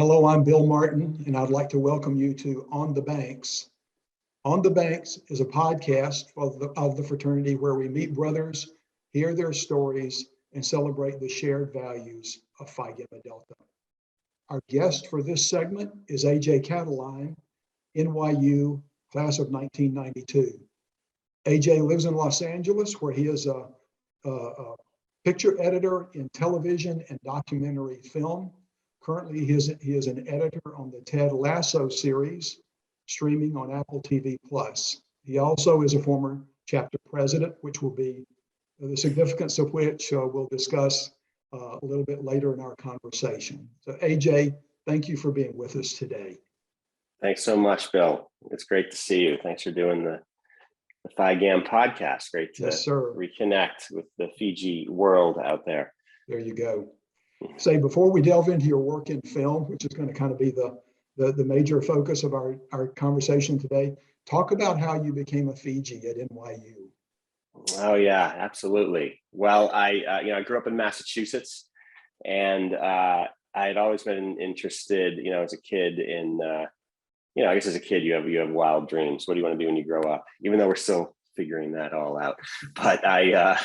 Hello, I'm Bill Martin, and I'd like to welcome you to On the Banks. On the Banks is a podcast of the fraternity where we meet brothers, hear their stories, and celebrate the shared values of Phi Gamma Delta. Our guest for this segment is AJ Catoline, NYU, class of 1992. AJ lives in Los Angeles, where he is a picture editor in television and documentary film. Currently, he is an editor on the Ted Lasso series, streaming on Apple TV+. He also is a former chapter president, which will be the significance of which we'll discuss a little bit later in our conversation. So AJ, thank you for being with us today. Thanks so much, Bill. It's great to see you. Thanks for doing the Phi Gamma podcast. Great to reconnect with the Fiji world out there. There you go. Say, before we delve into your work in film, which is going to kind of be the major focus of our conversation today, talk about how you became a Fiji at NYU. Oh yeah, absolutely. Well, I grew up in Massachusetts, and I had always been interested, as a kid in, I guess as a kid you have wild dreams. What do you want to do when you grow up? Even though we're still figuring that all out. But I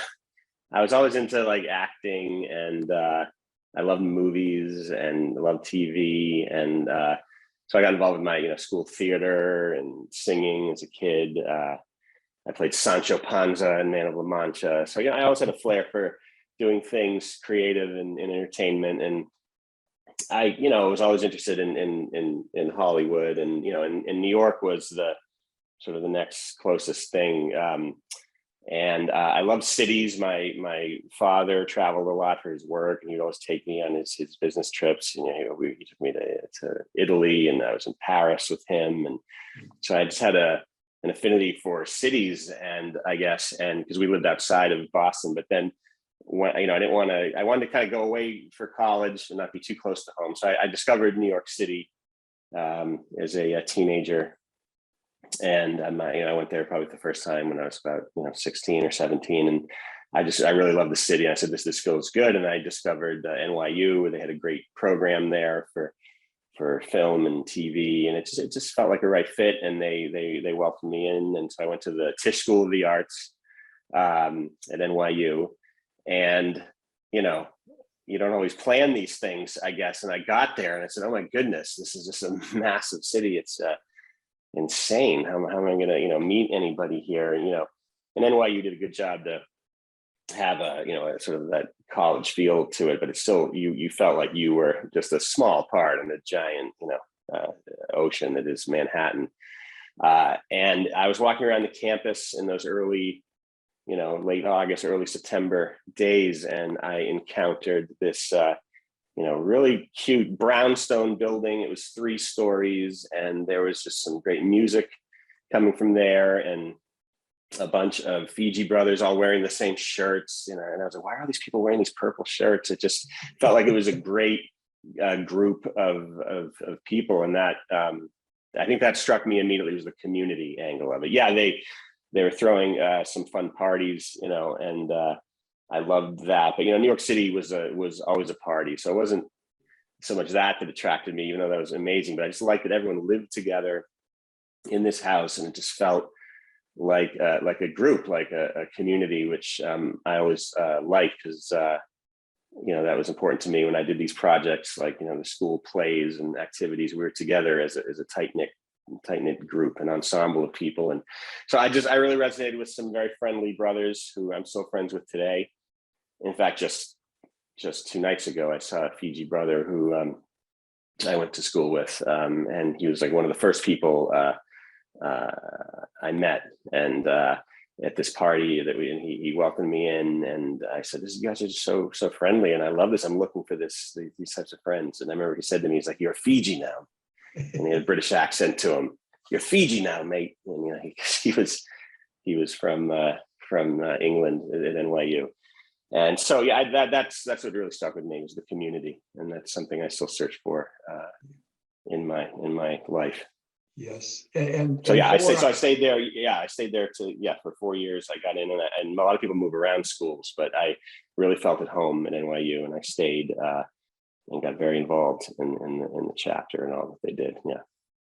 was always into like acting, and I loved movies and loved TV, and so I got involved with my school theater and singing as a kid. I played Sancho Panza in Man of La Mancha. So I always had a flair for doing things creative and entertainment, and I was always interested in Hollywood, and in New York was the sort of the next closest thing. And I love cities. My father traveled a lot for his work, and he'd always take me on his business trips. He took me to Italy, and I was in Paris with him. And so I just had an affinity for cities, and I guess, and because we lived outside of Boston, but then when I wanted to kind of go away for college and not be too close to home. So I discovered New York City as a teenager. And I went there probably the first time when I was about 16 or 17, and I really loved the city. And I said, this feels good. And I discovered NYU, where they had a great program there for film and TV, and it just felt like a right fit. And they welcomed me in, and so I went to the Tisch School of the Arts at NYU. And you don't always plan these things, I guess. And I got there, and I said, oh my goodness, this is just a massive city. It's insane. How am I going to meet anybody here? And NYU did a good job to have a sort of that college feel to it, but it's still you felt like you were just a small part in the giant ocean that is Manhattan. And I was walking around the campus in those early late August, early September days, and I encountered this really cute brownstone building. It was 3 stories, and there was just some great music coming from there, and a bunch of Fiji brothers all wearing the same shirts, and I was like, why are these people wearing these purple shirts? It just felt like it was a great group of people, and that I think that struck me immediately, was the community angle of it. Yeah, they were throwing some fun parties, and I loved that. But New York City was always a party, so it wasn't so much that attracted me, even though that was amazing. But I just liked that everyone lived together in this house, and it just felt like a group, like a community, which I always liked, because that was important to me when I did these projects, like the school plays and activities. We were together as a tight-knit group, an ensemble of people. And so I really resonated with some very friendly brothers who I'm still friends with today. In fact, just 2 nights ago, I saw a Fiji brother who I went to school with, and he was like one of the first people I met, and at this party that he welcomed me in, and I said, you guys are just so friendly, and I love this. I'm looking for these types of friends. And I remember he said to me, he's like, you're Fiji now. And he had a British accent to him. You're Fiji now, mate. And he was from England at NYU. And so that's what really stuck with me, was the community, and that's something I still search for in my life. Yes, I stayed there. Yeah, I stayed there for 4 years. I got in, and a lot of people move around schools, but I really felt at home at NYU, and I stayed and got very involved in the chapter and all that they did. Yeah.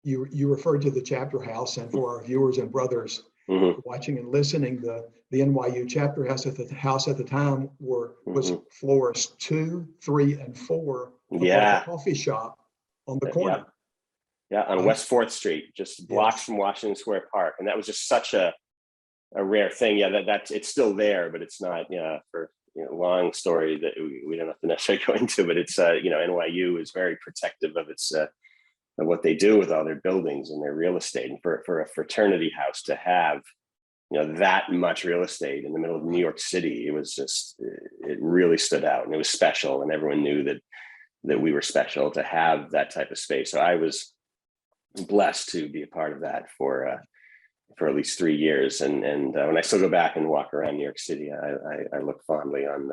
You referred to the chapter house, and for our viewers and brothers watching and listening, the NYU chapter house at the time was floors 2, 3, and 4 of the coffee shop on the corner. Yeah, on West 4th Street, just blocks from Washington Square Park, and that was just such a rare thing. Yeah, that's it's still there, but it's not. Yeah, for long story that we don't have to necessarily go into, but it's NYU is very protective of its of what they do with all their buildings and their real estate, and for a fraternity house to have that much real estate in the middle of New York City, it really stood out, and it was special, and everyone knew that we were special to have that type of space. So I was blessed to be a part of that for at least 3 years, and when I still go back and walk around New York City, I look fondly on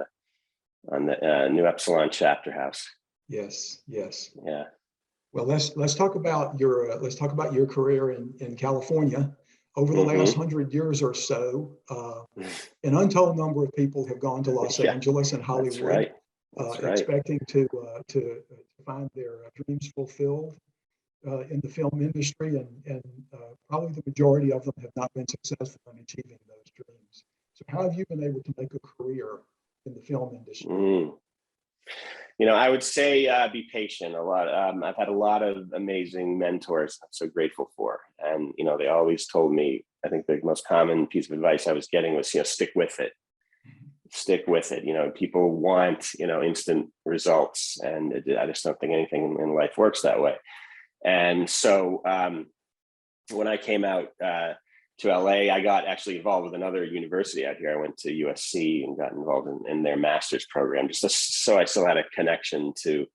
the New Epsilon chapter house. Yes. Yeah. Well, let's talk about your career in California. Over the last 100 years or so, an untold number of people have gone to Los Angeles and Hollywood, expecting to find their dreams fulfilled in the film industry, and probably the majority of them have not been successful in achieving those dreams. So how have you been able to make a career in the film industry? I would say be patient a lot. I've had a lot of amazing mentors I'm so grateful for. And, they always told me, I think the most common piece of advice I was getting was, stick with it. Stick with it. People want, instant results. And I just don't think anything in life works that way. And so when I came out to LA, I got actually involved with another university out here. I went to USC and got involved in their master's program, just so I still had a connection to,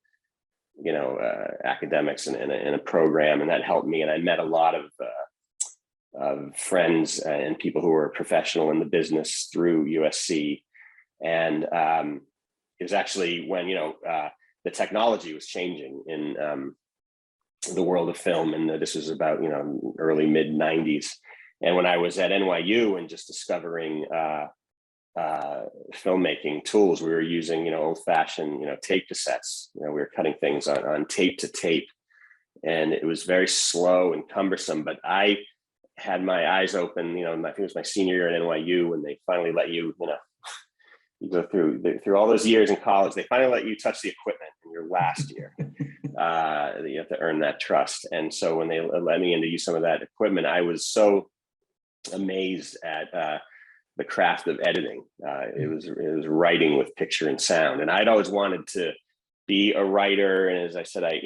academics and a program, and that helped me. And I met a lot of friends and people who were professional in the business through USC. And it was actually when, the technology was changing in the world of film. And this was about, early mid 90s. And when I was at NYU and just discovering filmmaking tools, we were using, old-fashioned, tape cassettes. We were cutting things on tape to tape, and it was very slow and cumbersome. But I had my eyes open. I think it was my senior year at NYU, when they finally let you, you go through all those years in college. They finally let you touch the equipment in your last year. You have to earn that trust. And so when they let me in to use some of that equipment, I was so amazed at the craft of editing. It was writing with picture and sound, and I'd always wanted to be a writer. And as I said, I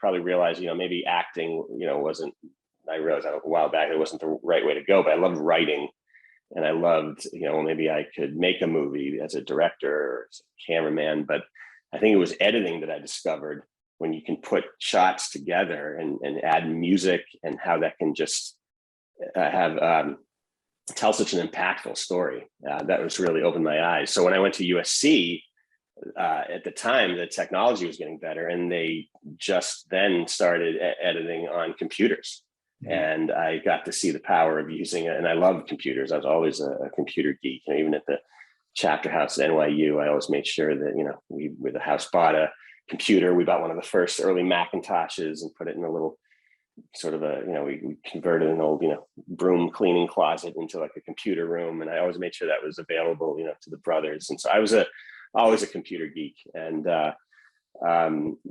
probably realized, maybe acting, wasn't. I realized a while back it wasn't the right way to go. But I loved writing, and I loved, maybe I could make a movie as a director or as a cameraman. But I think it was editing that I discovered, when you can put shots together and add music, and how that can just tell such an impactful story. That was really opened my eyes. So when I went to USC, at the time, the technology was getting better, and they just then started editing on computers. And I got to see the power of using it. And I loved computers. I was always a computer geek. Even at the chapter house at NYU, I always made sure that, the house bought a computer. We bought one of the first early Macintoshes and put it in a little sort of we converted an old, broom cleaning closet into like a computer room. And I always made sure that was available, to the brothers. And so I was always a computer geek. And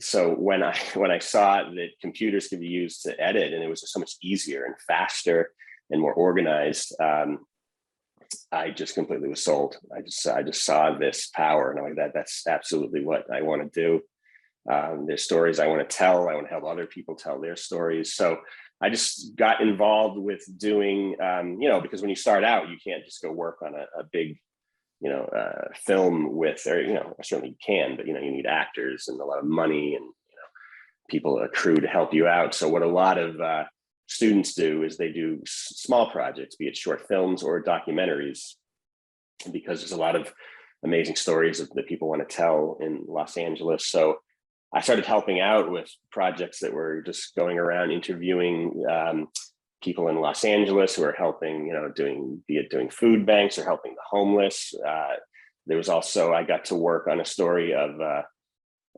so when I saw that computers could be used to edit, and it was just so much easier and faster and more organized, I just completely was sold. I just saw this power, and I'm like, that's absolutely what I want to do. There's stories I want to tell. I want to help other people tell their stories. So I just got involved with doing, because when you start out, you can't just go work on a big, film with, or, certainly you can, but, you need actors and a lot of money and, people, a crew to help you out. So what a lot of students do is they do small projects, be it short films or documentaries, because there's a lot of amazing stories that people want to tell in Los Angeles. So I started helping out with projects that were just going around interviewing people in Los Angeles who are helping, doing food banks or helping the homeless. There was also, I got to work on a story of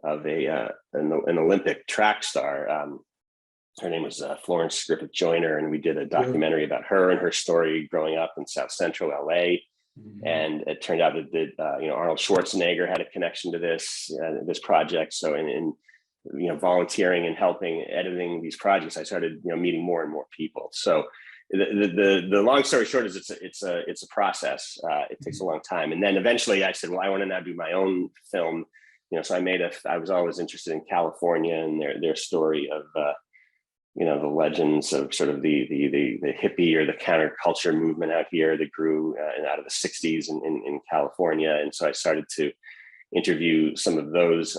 of an Olympic track star. Her name was Florence Griffith Joyner, and we did a documentary about her and her story growing up in South Central LA. And it turned out that Arnold Schwarzenegger had a connection to this project. So in volunteering and helping editing these projects, I started meeting more and more people. So the long story short is it's a process. It takes a long time, and then eventually I said, well, I want to now do my own film. So I was always interested in California and their story of the legends of sort of the hippie or the counterculture movement out here that grew out of the 60s in California. And so I started to interview some of those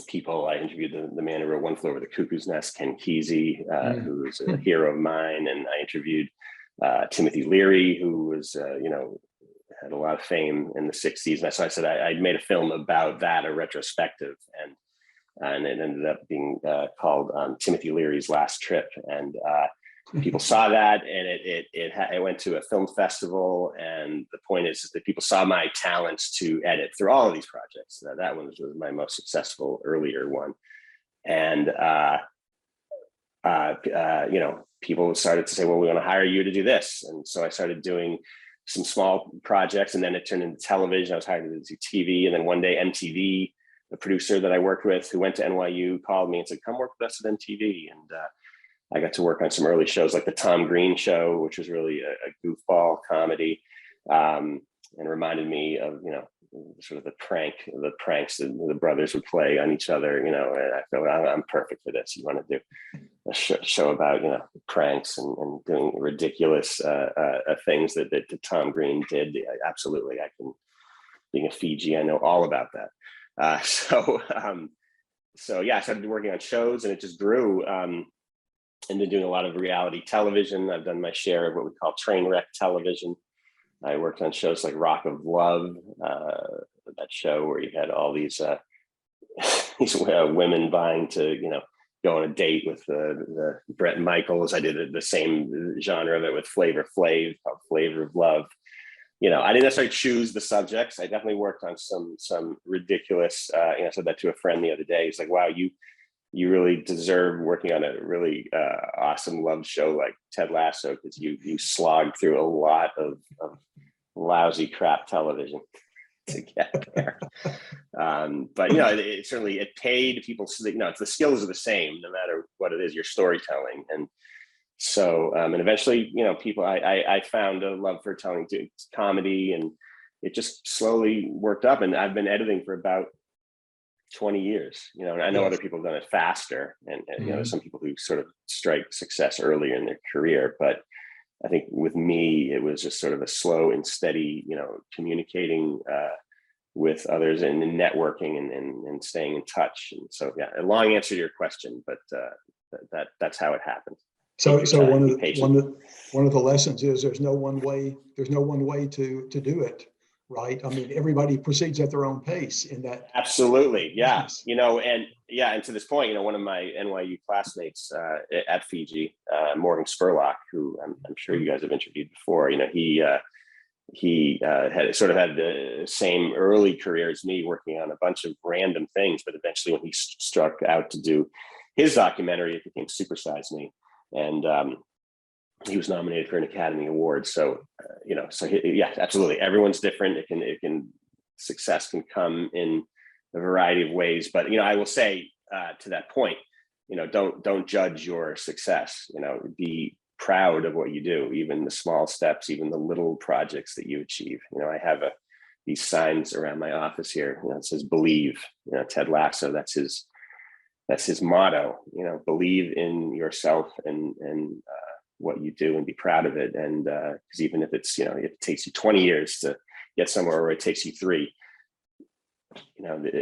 people. I interviewed the man who wrote One Flew Over the Cuckoo's Nest, Ken Kesey, who was a hero of mine. And I interviewed Timothy Leary, who was, had a lot of fame in the 60s. And so I said, I made a film about that, a retrospective. And it ended up being called Timothy Leary's Last Trip. And people saw that, and it went to a film festival. And the point is that people saw my talents to edit through all of these projects. That one was my most successful earlier one. And people started to say, well, we want to hire you to do this. And so I started doing some small projects, and then it turned into television. I was hired to do TV. And then one day MTV, the producer that I worked with who went to NYU, called me and said, come work with us at MTV. And I got to work on some early shows like the Tom Green Show, which was really a goofball comedy, and reminded me of, sort of the pranks that the brothers would play on each other, and I feel I'm perfect for this. You want to do a show about, pranks and doing ridiculous things that Tom Green did. Absolutely. Being a Fiji, I know all about that. So I started working on shows, and it just grew into doing a lot of reality television. I've done my share of what we call train wreck television. I worked on shows like Rock of Love, that show where you had all these women vying to, go on a date with the Bret Michaels. I did the same genre of it with Flavor Flav, called Flavor of Love. I didn't necessarily choose the subjects. I definitely worked on some ridiculous, I said that to a friend the other day. He's like, wow, you really deserve working on a really awesome love show like Ted Lasso, because you slogged through a lot of lousy crap television to get there. But it certainly paid people. It's the skills are the same no matter what it is, your storytelling. And so, and eventually, people, I found a love for telling comedy, and it just slowly worked up. And I've been editing for about 20 years, and I know other people have done it faster. And there's some people who sort of strike success earlier in their career. But I think with me, it was just sort of a slow and steady, communicating with others and networking and staying in touch. And so, yeah, a long answer to your question, but that's how it happened. So one of the lessons is there's no one way to do it, right? I mean, everybody proceeds at their own pace in that. Absolutely. Yeah. Business. And to this point, one of my NYU classmates at Fiji, Morgan Spurlock, who I'm sure you guys have interviewed before, he had sort of had the same early career as me, working on a bunch of random things, but eventually when he struck out to do his documentary, it became Supersize Me. And he was nominated for an Academy Award. So, yeah, absolutely. Everyone's different. Success can come in a variety of ways. But, I will say to that point, don't judge your success. Be proud of what you do, even the small steps, even the little projects that you achieve. I have these signs around my office here. It says "Believe." Ted Lasso. That's his motto. Believe in yourself and what you do, and be proud of it. And because even if it's if it takes you 20 years to get somewhere, or it takes you 3,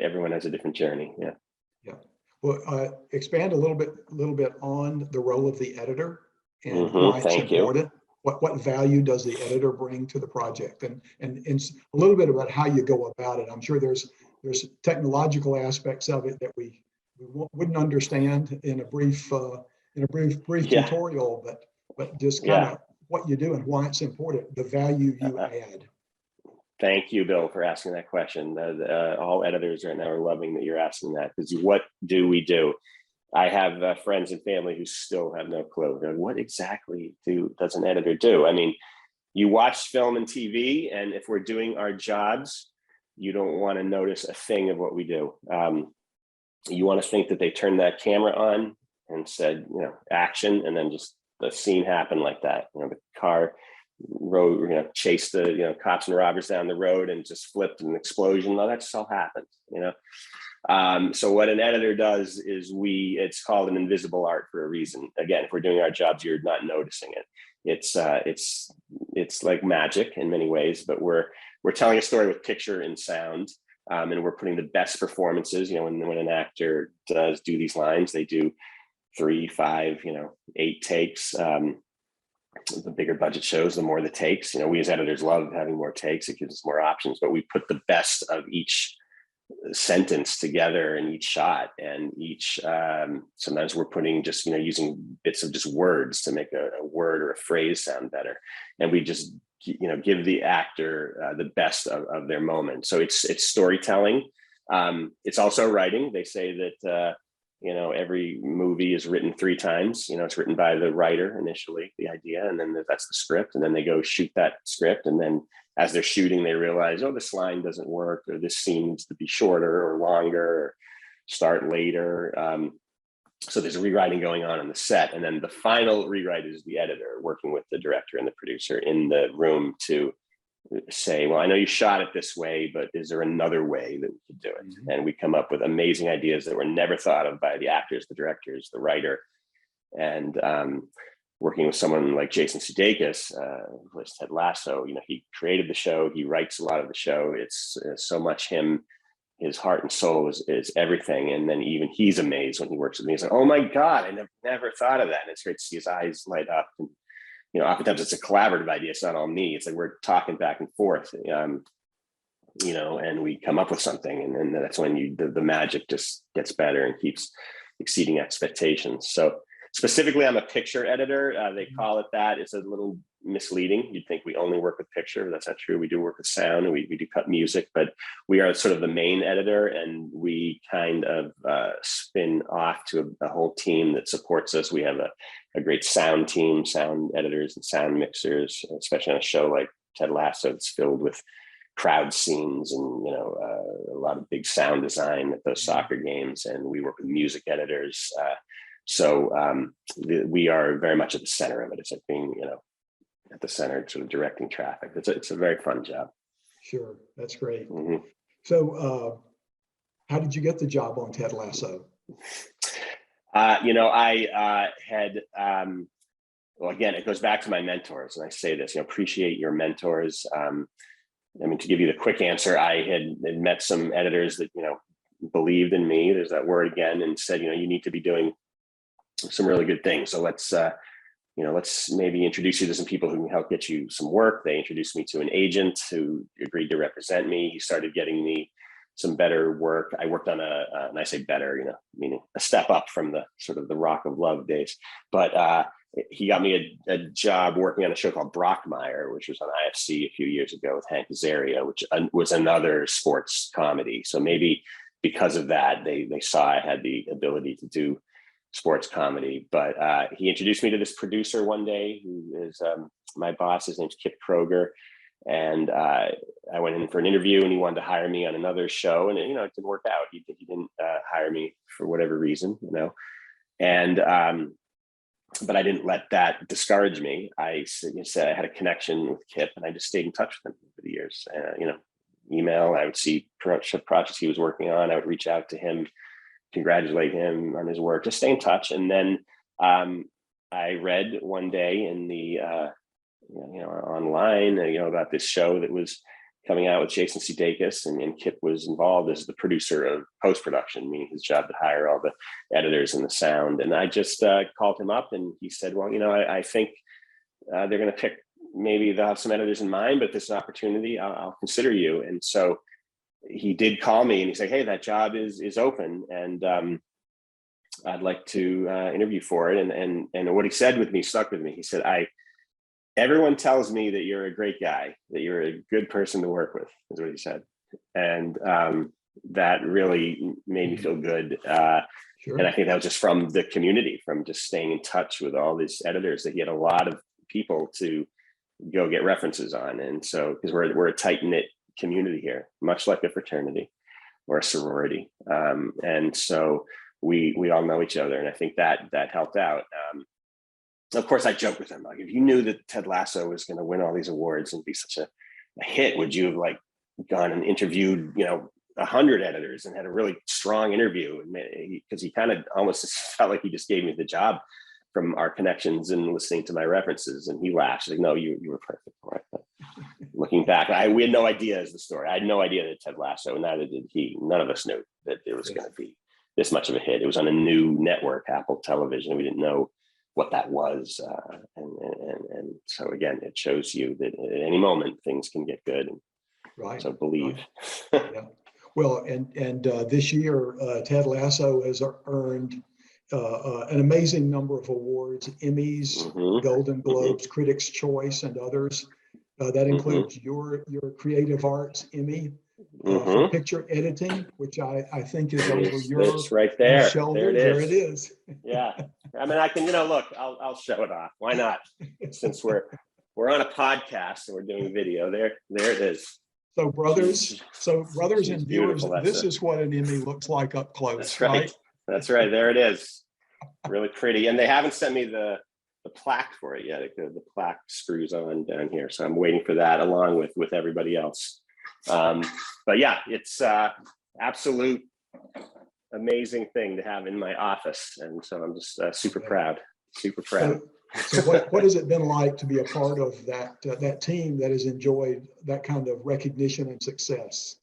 everyone has a different journey. Yeah. Yeah. Well, expand a little bit on the role of the editor and why it's important. What value does the editor bring to the project, and a little bit about how you go about it. I'm sure there's technological aspects of it that we wouldn't understand in a brief tutorial, but just kind of what you do and why it's important, the value you add. Thank you, Bill, for asking that question. All editors right now are loving that you're asking that, because what do we do? I have friends and family who still have no clue. They're like, what exactly does an editor do? I mean, you watch film and TV, and if we're doing our jobs, you don't want to notice a thing of what we do. You want to think that they turned that camera on and said, action, and then just the scene happened like that. The car chased the cops and robbers down the road and just flipped an explosion. Well, that just all happened. So what an editor does is it's called an invisible art for a reason. Again, if we're doing our jobs, you're not noticing it. It's like magic in many ways, but we're telling a story with picture and sound, and we're putting the best performances. When an actor does do these lines, they do 3, 5, 8 takes. The bigger budget shows, the more the takes. We as editors love having more takes. It gives us more options, but we put the best of each sentence together in each shot, and each sometimes we're putting just using bits of just words to make a word or a phrase sound better, and we just give the actor the best of their moment. So it's storytelling. It's also writing. They say that every movie is written 3 times. It's written by the writer initially, the idea, and then that's the script, and then they go shoot that script, and then as they're shooting, they realize, oh, this line doesn't work, or this scene needs to be shorter or longer, or start later. So there's a rewriting going on the set. And then the final rewrite is the editor working with the director and the producer in the room to say, well, I know you shot it this way, but is there another way that we could do it? Mm-hmm. And we come up with amazing ideas that were never thought of by the actors, the directors, the writer. And working with someone like Jason Sudeikis, who was Ted Lasso, he created the show, he writes a lot of the show. It's so much him, his heart and soul is everything. And then even he's amazed when he works with me. He's like, oh my God, I never thought of that. And it's great to see his eyes light up. And, oftentimes it's a collaborative idea. It's not all me. It's like we're talking back and forth, and we come up with something. And then that's when the magic just gets better and keeps exceeding expectations. So specifically, I'm a picture editor. They call it that. It's a little misleading. You'd think we only work with picture. That's not true. We do work with sound, and we do cut music, but we are sort of the main editor, and we kind of spin off to a whole team that supports us. We have a great sound team, sound editors and sound mixers, especially on a show like Ted Lasso. It's filled with crowd scenes and a lot of big sound design at those soccer games, and we work with music editors. So we are very much at the center of it. It's like being, at the center, sort of directing traffic. It's a very fun job. Sure, that's great. Mm-hmm. So how did you get the job on Ted Lasso? I had, well, again, it goes back to my mentors. And I say this, appreciate your mentors. To give you the quick answer, I had met some editors that, believed in me. There's that word again, and said, you need to be doing some really good things. So let's maybe introduce you to some people who can help get you some work. They introduced me to an agent who agreed to represent me. He started getting me some better work. I worked on and I say better, meaning a step up from the sort of the Rock of Love days. But he got me a job working on a show called Brockmire, which was on IFC a few years ago with Hank Azaria, which was another sports comedy. So maybe because of that, they saw I had the ability to do sports comedy. But he introduced me to this producer one day who is my boss. His name's Kip Kroger. And I went in for an interview, and he wanted to hire me on another show, and it didn't work out. He didn't hire me for whatever reason, and but I didn't let that discourage me. I said I had a connection with Kip, and I just stayed in touch with him over the years. Email. I would see projects he was working on. I would reach out to him, congratulate him on his work, just stay in touch. And then I read one day in the online, about this show that was coming out with Jason Sudeikis, and Kip was involved as the producer of post-production, meaning his job to hire all the editors and the sound. And I just called him up, and he said, well, I think they're going to pick, maybe they'll have some editors in mind, but this is an opportunity, I'll consider you. And so he did call me, and he said, hey, that job is open, and I'd like to interview for it. And what he said with me stuck with me. He said, everyone tells me that you're a great guy, that you're a good person to work with, is what he said. And that really made me feel good. Sure. And I think that was just from the community, from just staying in touch with all these editors, that he had a lot of people to go get references on. And so, because we're a tight knit community here, much like a fraternity or a sorority. And so we all know each other. And I think that helped out. Of course, I joke with him, like, if you knew that Ted Lasso was going to win all these awards and be such a hit, would you have like gone and interviewed, 100 editors and had a really strong interview? Because he kind of almost felt like he just gave me the job from our connections and listening to my references. And he laughed. He's like, no, you were perfect for it. But looking back, we had no idea as the story. I had no idea that Ted Lasso, and neither did he. None of us knew that it was going to be this much of a hit. It was on a new network, Apple Television. We didn't know what that was. And so again, it shows you that at any moment things can get good. Right. So believe. Right. Yeah. Well, and this year, Ted Lasso has earned an amazing number of awards, Emmys, Golden Globes, Critics' Choice, and others. That includes your Creative Arts Emmy for picture editing, which I think is over your right there. shoulder. There it is. Yeah. I mean, I can, look, I'll show it off. Why not? Since we're on a podcast and we're doing video, there it is. So brothers and viewers, this is what an Emmy looks like up close. That's right. That's right. There it is. Really pretty. And they haven't sent me the plaque for it yet. The plaque screws on down here. So I'm waiting for that along with everybody else. But yeah, it's absolute amazing thing to have in my office. And so I'm just super proud. So what has it been like to be a part of that team that has enjoyed that kind of recognition and success?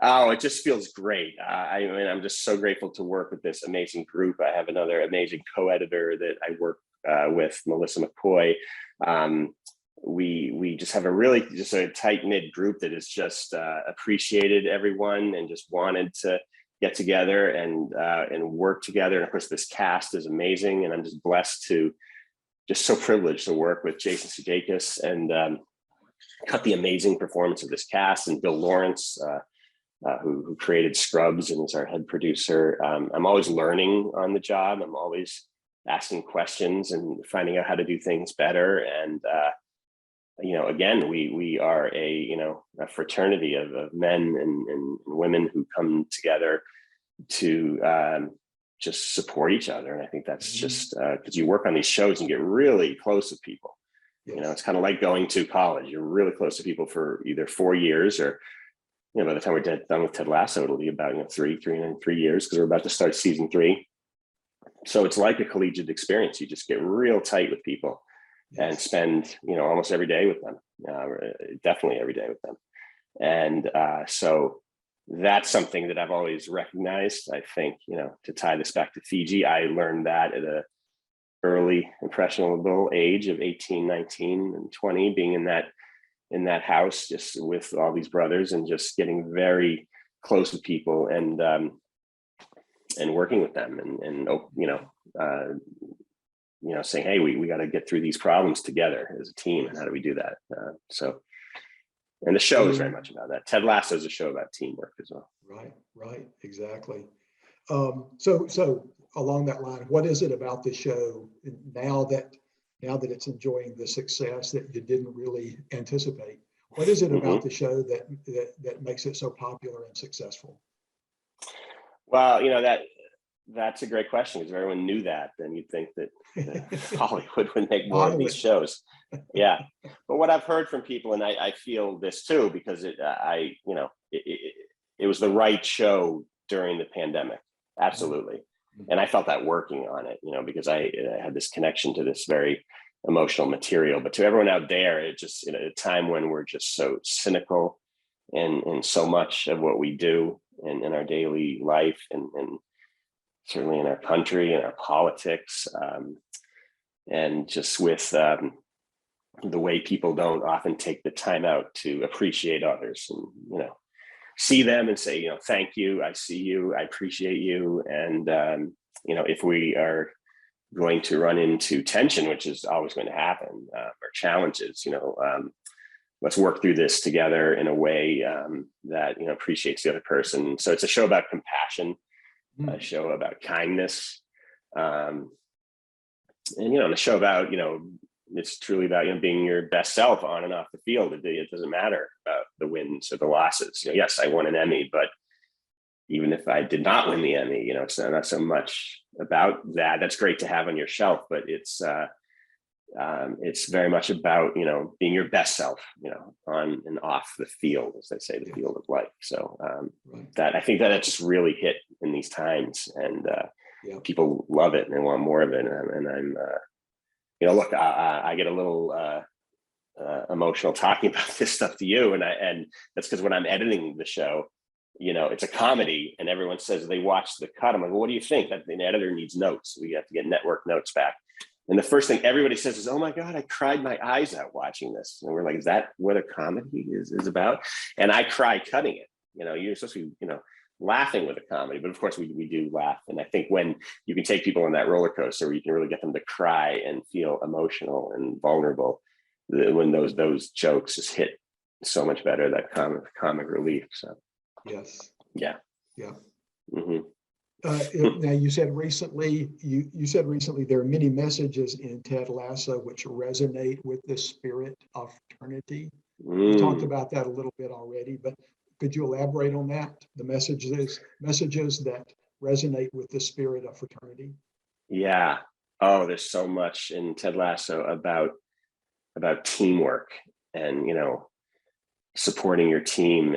Oh, it just feels great. I'm just so grateful to work with this amazing group. I have another amazing co-editor that I work with, Melissa McCoy. We just have a tight-knit group that has just appreciated everyone and just wanted to get together and work together. And of course, this cast is amazing, and I'm just blessed to, just so privileged to work with Jason Sudeikis and cut the amazing performance of this cast, and Bill Lawrence, who created Scrubs and is our head producer. I'm always learning on the job. I'm always asking questions and finding out how to do things better. And again, we are a fraternity of men and women who come together to just support each other. And I think that's just because you work on these shows and get really close with people. Yes. It's kind of like going to college. You're really close to people for either 4 years or, by the time we're done with Ted Lasso, it'll be about 3 years, because we're about to start season 3. So it's like a collegiate experience. You just get real tight with people and spend, almost every day with them, definitely every day with them. And so that's something that I've always recognized. I think, to tie this back to Fiji, I learned that at a early impressionable age of 18, 19, and 20, being in that house just with all these brothers and just getting very close with people and working with them and saying, hey, we got to get through these problems together as a team. And how do we do that? And the show is very much about that. Ted Lasso is a show about teamwork as well. Right, exactly. So along that line, what is it about the show now that it's enjoying the success that you didn't really anticipate? What is it about the show that makes it so popular and successful? Well, that's a great question, because if everyone knew that, then you'd think that Hollywood would make more of these shows. Yeah. But what I've heard from people, and I feel this too, because it was the right show during the pandemic. Absolutely. And I felt that working on it, because I had this connection to this very emotional material. But to everyone out there, it just, at a time when we're just so cynical in so much of what we do in our daily life and certainly in our country and our politics, and just with the way people don't often take the time out to appreciate others and, see them and say, thank you, I see you, I appreciate you. And, if we are going to run into tension, which is always going to happen, or challenges. Let's work through this together in a way that appreciates the other person. So it's a show about compassion, a show about kindness, and a show about it's truly about being your best self on and off the field. It doesn't matter about the wins or the losses. Yes, I won an Emmy, but even if I did not win the Emmy, it's not so much about that. That's great to have on your shelf, but it's very much about being your best self, on and off the field, as they say, the field of life. So that I think that just really hit in these times, and people love it and they want more of it. And I'm, look, I get a little emotional talking about this stuff to you, and that's because when I'm editing the show, it's a comedy, and everyone says they watch the cut. I'm like, well, what do you think? That the editor needs notes. We have to get network notes back. And the first thing everybody says is, oh my God, I cried my eyes out watching this. And we're like, is that what a comedy is about? And I cry cutting it. You're supposed to be, laughing with a comedy, but of course we do laugh. And I think when you can take people on that roller coaster where you can really get them to cry and feel emotional and vulnerable, when those jokes just hit so much better, that comic relief. So yes. Yeah. Mm-hmm. Now you said recently there are many messages in Ted Lasso which resonate with the spirit of fraternity. You talked about that a little bit already, but could you elaborate on that? The messages that resonate with the spirit of fraternity. Yeah. Oh, there's so much in Ted Lasso about teamwork and supporting your team.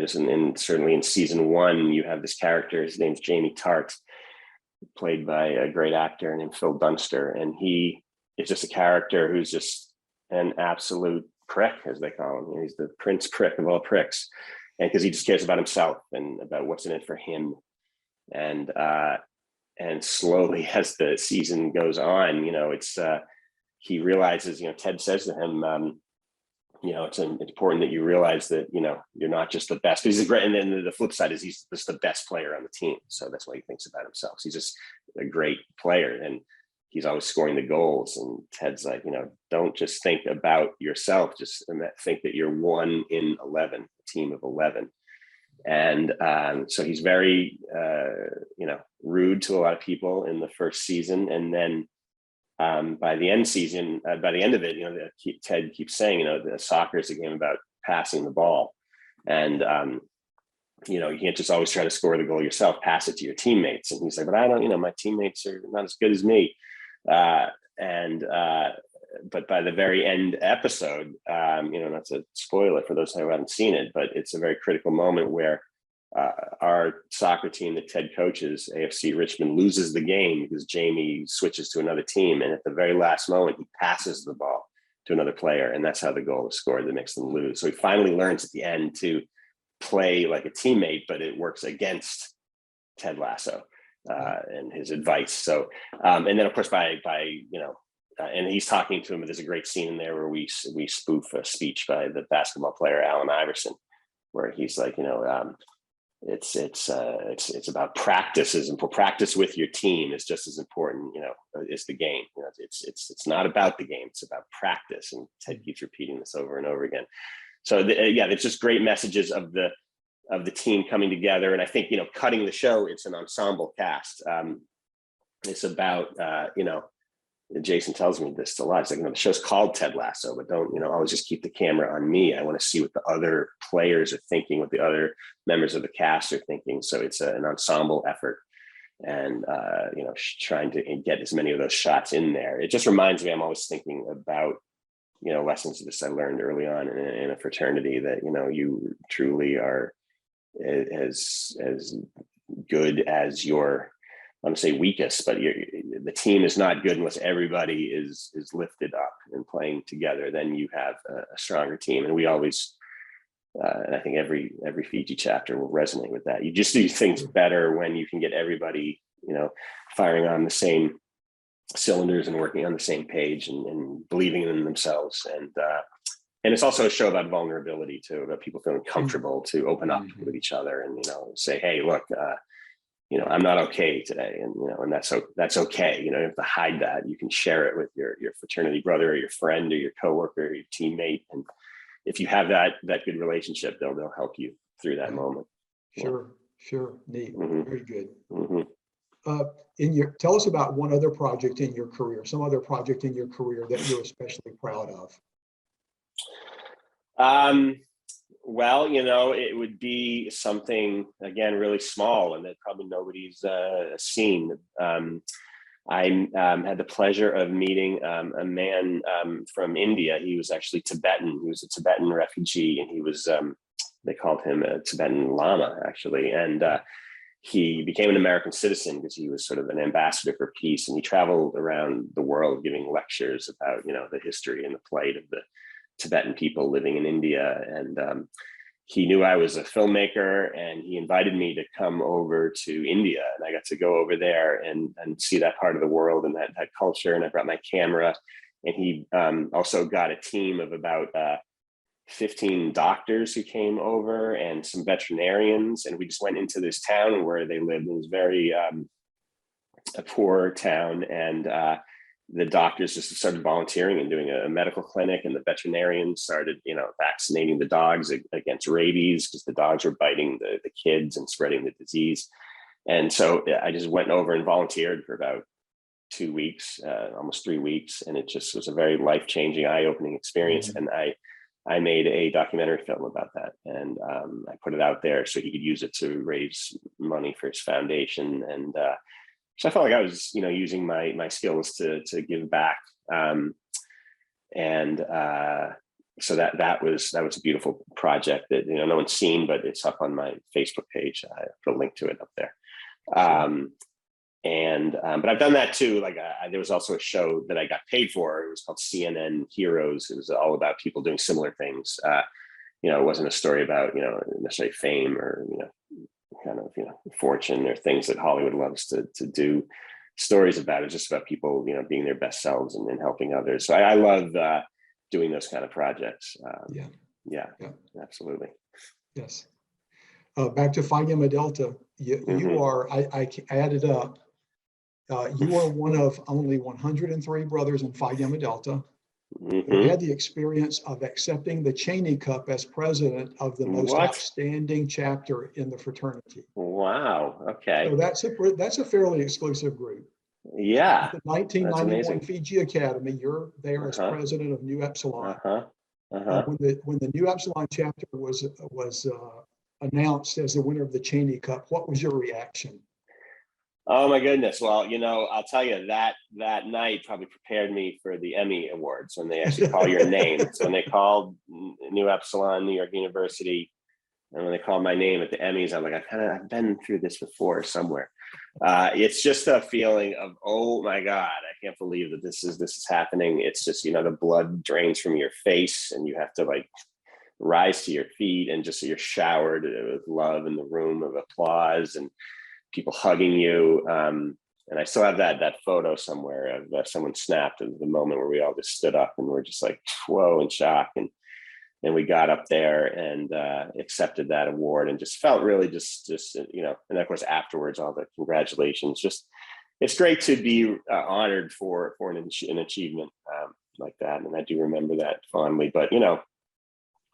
Just certainly in season 1, you have this character. His name's Jamie Tart, played by a great actor named Phil Dunster, and he is just a character who's just an absolute prick, as they call him. He's the prince prick of all pricks, and because he just cares about himself and about what's in it for him. And slowly, as the season goes on, he realizes. Ted says to him, it's important that you realize that, you're not just the best. He's a great, and then the flip side is he's just the best player on the team. So that's why he thinks about himself. He's just a great player, and he's always scoring the goals. And Ted's like, don't just think about yourself. Just think that you're 1 in 11, a team of 11. And so he's very, rude to a lot of people in the first season. And then by the end of it, Ted keeps saying, the soccer is a game about passing the ball. And, you can't just always try to score the goal yourself, pass it to your teammates. And he's like, but I don't, my teammates are not as good as me. But by the very end episode, not to spoil it for those who haven't seen it, but it's a very critical moment where our soccer team that Ted coaches, AFC Richmond, loses the game because Jamie switches to another team. And at the very last moment, he passes the ball to another player. And that's how the goal is scored that makes them lose. So he finally learns at the end to play like a teammate, but it works against Ted Lasso and his advice. So, and then of course and he's talking to him. There's a great scene in there where we spoof a speech by the basketball player Allen Iverson, where he's like, it's about practice. Practice with your team is just as important, as the game. It's not about the game; it's about practice. And Ted keeps repeating this over and over again. So it's just great messages of the team coming together. And I think cutting the show, it's an ensemble cast. It's about Jason tells me this a lot. It's like, the show's called Ted Lasso, but don't, always just keep the camera on me. I want to see what the other players are thinking, what the other members of the cast are thinking. So it's an ensemble effort, and, trying to get as many of those shots in there. It just reminds me, I'm always thinking about, lessons of this I learned early on in a fraternity, that, you truly are as good as your, I want to say weakest, but the team is not good unless everybody is lifted up and playing together. Then you have a stronger team. And we always, and I think every Fiji chapter will resonate with that. You just do things better when you can get everybody, firing on the same cylinders and working on the same page and believing in themselves. And it's also a show about vulnerability too, about people feeling comfortable to open up with each other and, say, hey, look, I'm not okay today, and that's okay. You have to hide that. You can share it with your fraternity brother or your friend or your coworker or your teammate, and if you have that good relationship, they'll help you through that moment. Sure, neat, Mm-hmm. very good. Mm-hmm. Tell us about one other project in your career, some other project in your career that you're especially proud of. Well, it would be something, again, really small and that probably nobody's seen. I had the pleasure of meeting a man from India. He was actually Tibetan. He was a Tibetan refugee, and he was, they called him a Tibetan Lama, actually. And he became an American citizen because he was sort of an ambassador for peace. And he traveled around the world giving lectures about, the history and the plight of the Tibetan people living in India. And he knew I was a filmmaker, and he invited me to come over to India, and I got to go over there and see that part of the world and that culture. And I brought my camera, and he also got a team of about 15 doctors who came over and some veterinarians. And we just went into this town where they lived. It was very a poor town, and the doctors just started volunteering and doing a medical clinic, and the veterinarians started, vaccinating the dogs against rabies because the dogs were biting the kids and spreading the disease. And so I just went over and volunteered for about 2 weeks, almost 3 weeks. And it just was a very life-changing, eye-opening experience. Mm-hmm. And I made a documentary film about that. And I put it out there so he could use it to raise money for his foundation. And so I felt like I was, using my skills to give back, so that was a beautiful project that no one's seen, but it's up on my Facebook page. I put a link to it up there, but I've done that too. Like there was also a show that I got paid for. It was called CNN Heroes. It was all about people doing similar things. It wasn't a story about necessarily fame or kind of fortune or things that Hollywood loves to do stories about. It's just about people being their best selves and helping others. So I love doing those kind of projects. Yeah, absolutely. Yes. Back to Phi Gamma Delta. You are, I added up, you are one of only 103 brothers in Phi Gamma Delta. Mm-hmm. You had the experience of accepting the Cheney Cup as president of the most outstanding chapter in the fraternity. Wow. Okay. So that's a fairly exclusive group. Yeah. The 1991 Fiji Academy, you're there as president of New Epsilon. When the New Epsilon chapter was announced as the winner of the Cheney Cup, what was your reaction? Oh my goodness. Well, I'll tell you that night probably prepared me for the Emmy Awards when they actually call your name. So when they called New Epsilon, New York University, and when they called my name at the Emmys, I'm like, I've been through this before somewhere. It's just a feeling of, oh my God, I can't believe that this is happening. It's just, the blood drains from your face and you have to like rise to your feet, and just so you're showered with love in the room of applause and people hugging you. And I still have that photo somewhere of someone snapped at the moment where we all just stood up and we're just like, whoa, in shock. And we got up there and accepted that award, and just felt really just and of course afterwards, all the congratulations. Just, it's great to be honored for an achievement like that. And I do remember that fondly, but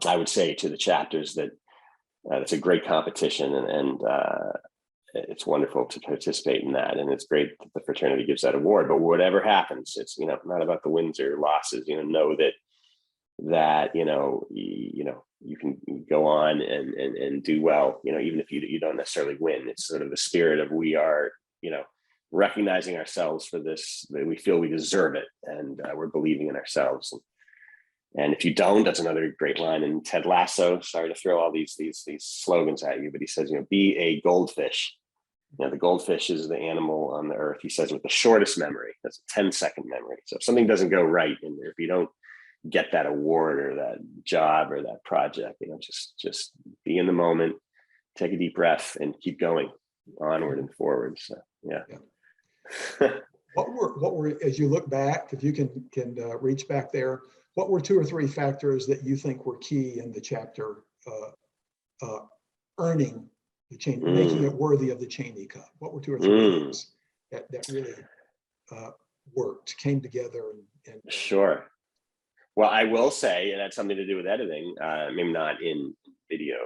I would say to the chapters that it's a great competition, and it's wonderful to participate in that. And it's great that the fraternity gives that award, but whatever happens, it's, not about the wins or losses, know that you can go on and do well, even if you don't necessarily win. It's sort of the spirit of, we are, recognizing ourselves for this, that we feel we deserve it, and we're believing in ourselves. And if you don't, that's another great line in Ted Lasso. Sorry to throw all these slogans at you, but he says, be a goldfish. The goldfish is the animal on the earth, he says, with the shortest memory. That's a 10-second memory. So if something doesn't go right in there, if you don't get that award or that job or that project, just be in the moment, take a deep breath, and keep going onward and forward. So What were as you look back, if you can reach back there, what were 2 or 3 factors that you think were key in the chapter earning the Cheney, making it worthy of the Cheney Cup? What were two or three things that really worked, came together? And Sure. Well, I will say it had something to do with editing, maybe not in video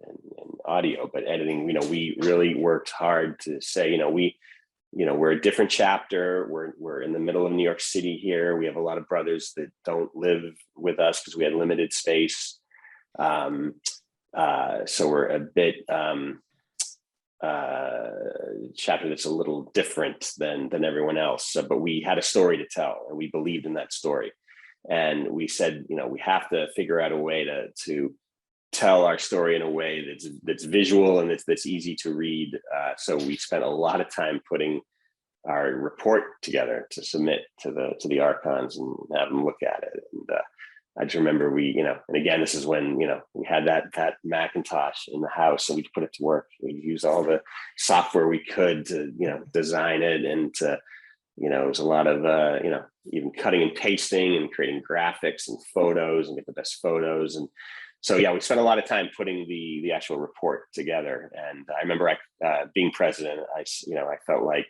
and audio, but editing. We really worked hard to say, we're a different chapter. We're in the middle of New York City here. We have a lot of brothers that don't live with us because we had limited space. So we're a bit chapter that's a little different than everyone else. But we had a story to tell, and we believed in that story. And we said, we have to figure out a way to tell our story in a way that's visual and that's easy to read. So we spent a lot of time putting our report together to submit to the archons and have them look at it. And I just remember and again, this is when, we had that Macintosh in the house, and we put it to work. We used all the software we could to, design it, and to, it was a lot of, even cutting and pasting and creating graphics and photos and get the best photos. And so, yeah, we spent a lot of time putting the actual report together. And I remember being president, I felt like,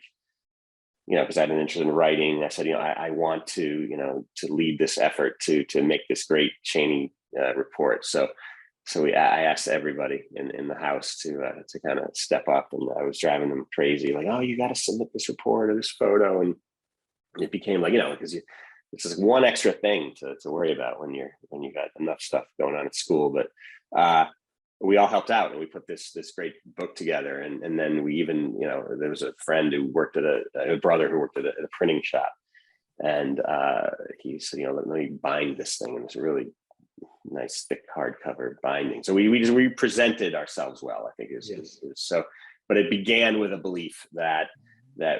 because I had an interest in writing, I said, I want to lead this effort to make this great Cheney report. So I asked everybody in the house to kind of step up, and I was driving them crazy, like, oh, you got to submit this report or this photo. And it became like, because this is one extra thing to worry about when you got enough stuff going on at school. But we all helped out, and we put this great book together. And then we even, there was a friend who worked at a brother who worked at a printing shop, and he said, let me bind this thing in this really nice thick hardcover binding. So we presented ourselves well, I think is so. But it began with a belief that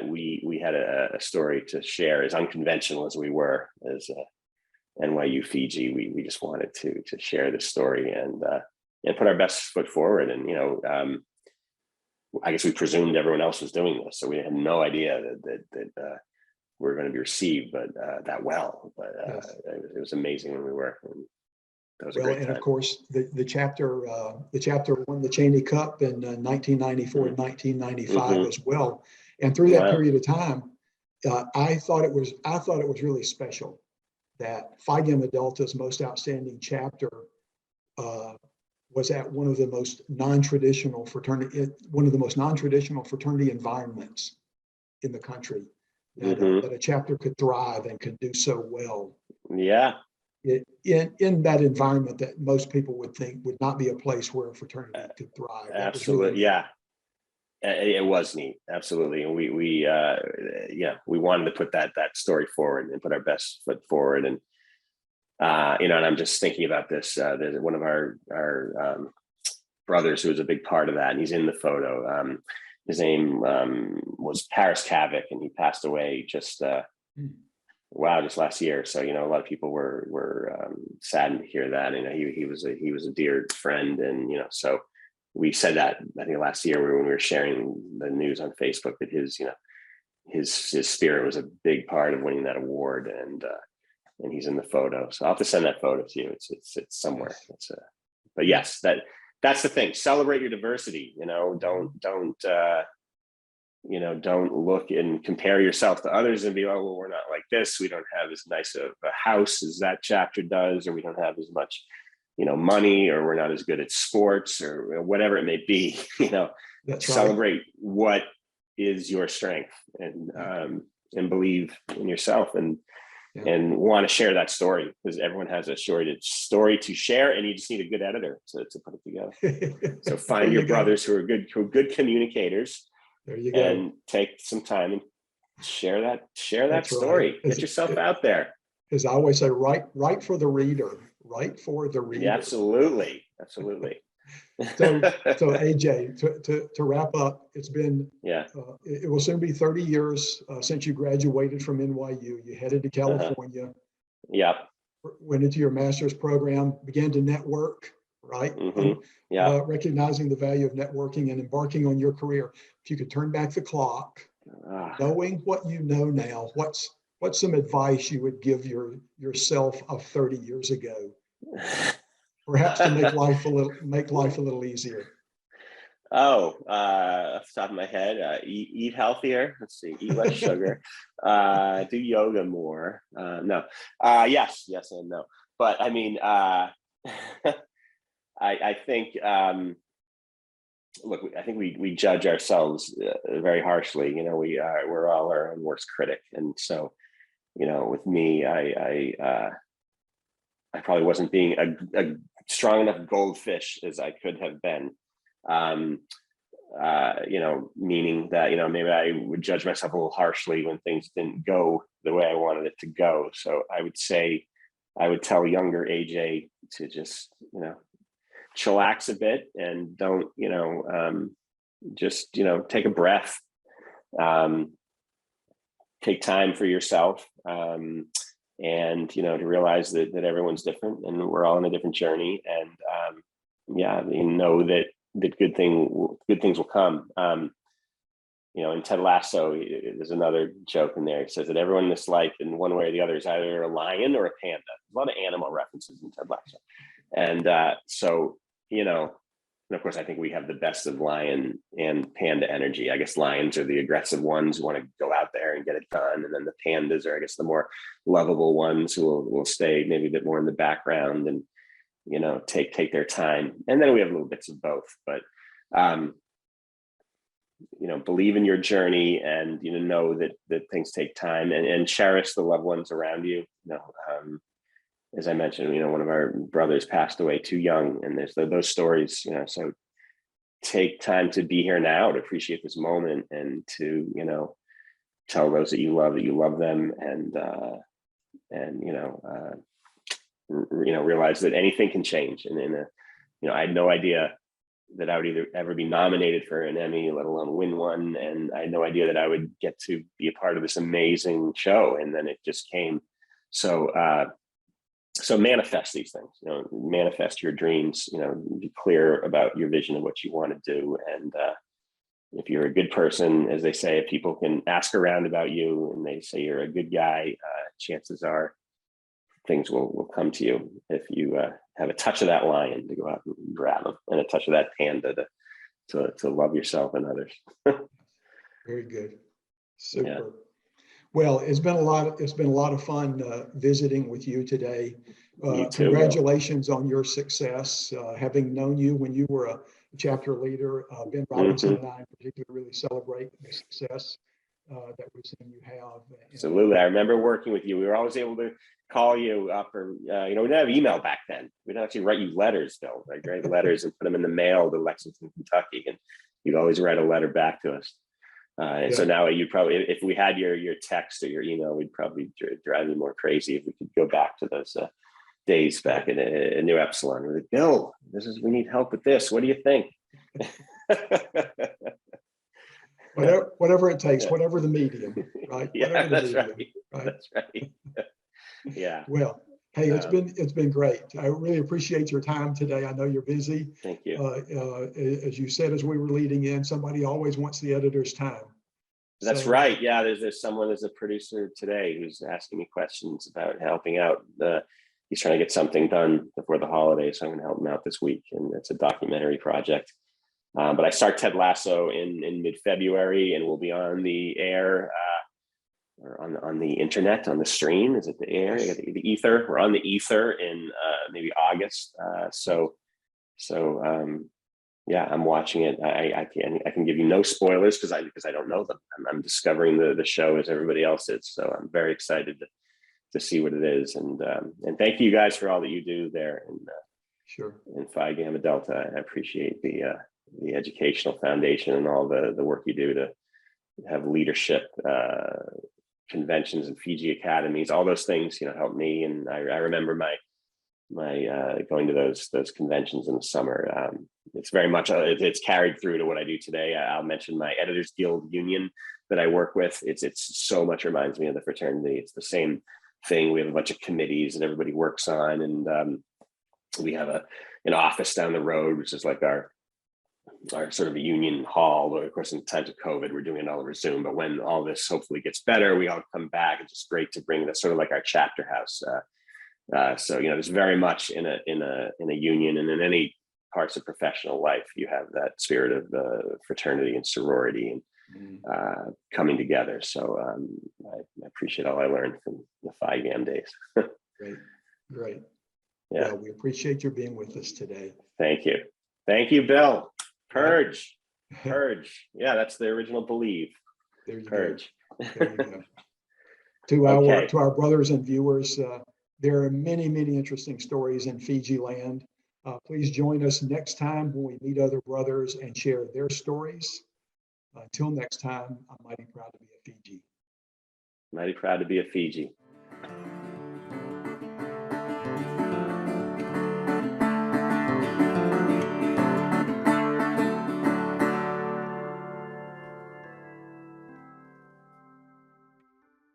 we had a story to share, as unconventional as we were as NYU Fiji. We just wanted to share this story and put our best foot forward. And I guess we presumed everyone else was doing this, so we had no idea that we were going to be received, but that well. But it was amazing when we were. And that was a great time. And of course, the chapter won the Cheney Cup in 1994 and 1995 as well. And through that period of time, I thought it was really special that Phi Gamma Delta's most outstanding chapter was at one of the most non-traditional fraternity environments in the country. That a chapter could thrive and could do so well. Yeah. In that environment that most people would think would not be a place where a fraternity could thrive. Absolutely, yeah. It was neat, absolutely, and we wanted to put that story forward and put our best foot forward. And and I'm just thinking about this. There's one of our brothers who was a big part of that, and he's in the photo. His name was Paris Kavik, and he passed away just last year. So a lot of people were saddened to hear that. He was a dear friend, and so we said that I think last year when we were sharing the news on Facebook that his spirit was a big part of winning that award, and he's in the photo. So I'll have to send that photo to you. It's somewhere. But yes, that's the thing. Celebrate your diversity. Don't look and compare yourself to others and be, oh, well, we're not like this. We don't have as nice of a house as that chapter does, or we don't have as much, money, or we're not as good at sports, or whatever it may be. Celebrate what is your strength, and believe in yourself, and want to share that story, because everyone has a story to share, and you just need a good editor to put it together. So find your brothers who are good communicators. There you go. And take some time and share that story. Right. Get yourself out there. As I always say, write for the reader. Write for the reader. Yeah, absolutely. So AJ, to wrap up, it's been it will soon be 30 years since you graduated from NYU. You headed to California. Yep. Went into your master's program, began to network, right? Recognizing the value of networking and embarking on your career. If you could turn back the clock, knowing what you know now, what's some advice you would give yourself of 30 years ago, perhaps to make life a little easier? Off the top of my head, eat healthier. Let's see, eat less sugar, do yoga more. No, yes, and no. But I mean, I think, look, I think we judge ourselves very harshly. You know, we're all our own worst critic, and so, you know, with me, I probably wasn't being a strong enough goldfish as I could have been. You know, meaning that, you know, maybe I would judge myself a little harshly when things didn't go the way I wanted it to go. So I would say, I would tell younger AJ to just, you know, chillax a bit and don't, you know, just, you know, take a breath, take time for yourself, and, you know, to realize that everyone's different and we're all on a different journey. And yeah, you know, that good things will come. You know, in Ted Lasso, there's another joke in there. It says that everyone in this life, in one way or the other, is either a lion or a panda. A lot of animal references in Ted Lasso. And so, you know, and of course, I think we have the best of lion and panda energy. I guess lions are the aggressive ones who want to go out there and get it done. And then the pandas are, I guess, the more lovable ones who will stay maybe a bit more in the background and, you know, take their time. And then we have little bits of both. But you know, believe in your journey, and, you know that things take time, and cherish the loved ones around you. You know, as I mentioned, you know, one of our brothers passed away too young, and there's those stories, you know, so take time to be here now, to appreciate this moment, and to, you know, tell those that you love them, and you know, realize that anything can change. And you know, I had no idea that I would ever be nominated for an Emmy, let alone win one. And I had no idea that I would get to be a part of this amazing show. And then it just came. So, so manifest these things, you know, manifest your dreams, you know, be clear about your vision of what you want to do. And if you're a good person, as they say, if people can ask around about you and they say you're a good guy, chances are things will come to you if you have a touch of that lion to go out and grab them, and a touch of that panda to love yourself and others. Very good. Super. Yeah. Well, it's been a lot of fun visiting with you today. You too, congratulations on your success. Having known you when you were a chapter leader, Ben Robinson and I in particular really celebrate the success that we've seen you have. Absolutely. I remember working with you. We were always able to call you up, or you know, we didn't have email back then. We'd actually write you letters, Bill. I'd write letters and put them in the mail to Lexington, Kentucky, and you'd always write a letter back to us. And so now you probably, if we had your text or your email, we'd probably drive you more crazy if we could go back to those days back in New Epsilon. We're like, Bill, we need help with this. What do you think? Whatever it takes, whatever the medium, right? Yeah, that's right. That's right. Yeah. Well, hey, it's been great. I really appreciate your time today. I know you're busy. Thank you. As you said, as we were leading in, somebody always wants the editor's time. That's right. Yeah, there's someone as a producer today who's asking me questions about helping out. He's trying to get something done before the holidays, so I'm going to help him out this week, and it's a documentary project. But I start Ted Lasso in mid-February, and we'll be on the air or on the internet, on the stream. Is it the air? Yes. The ether. We're on the ether in maybe August. Yeah, I'm watching it. I can give you no spoilers because I don't know them. I'm discovering the show as everybody else is. So I'm very excited to see what it is. And thank you guys for all that you do there in Phi Gamma Delta. I appreciate the educational foundation and all the work you do to have leadership conventions and Fiji academies. All those things, you know, help me. And I remember my going to those conventions in the summer. It's very much it's carried through to what I do today. I'll mention my Editors Guild union that I work with. It's so much reminds me of the fraternity. It's the same thing. We have a bunch of committees that everybody works on, and we have an office down the road, which is like our sort of a union hall. But of course, in times of COVID, we're doing it all over Zoom. But when all this hopefully gets better, we all come back. It's just great to bring that sort of like our chapter house. So, you know, there's very much in a union and in any parts of professional life. You have that spirit of fraternity and sorority and coming together. So I appreciate all I learned from the Phi Gamma days. Great, great. Yeah. Well, we appreciate your being with us today. Thank you. Thank you, Bill. Purge. Purge. Yeah, that's the original Believe. There you Purge. go. There you go. To our brothers and viewers, there are many, many interesting stories in Fiji land. Please join us next time when we meet other brothers and share their stories. Until next time, I'm mighty proud to be a Fiji. Mighty proud to be a Fiji.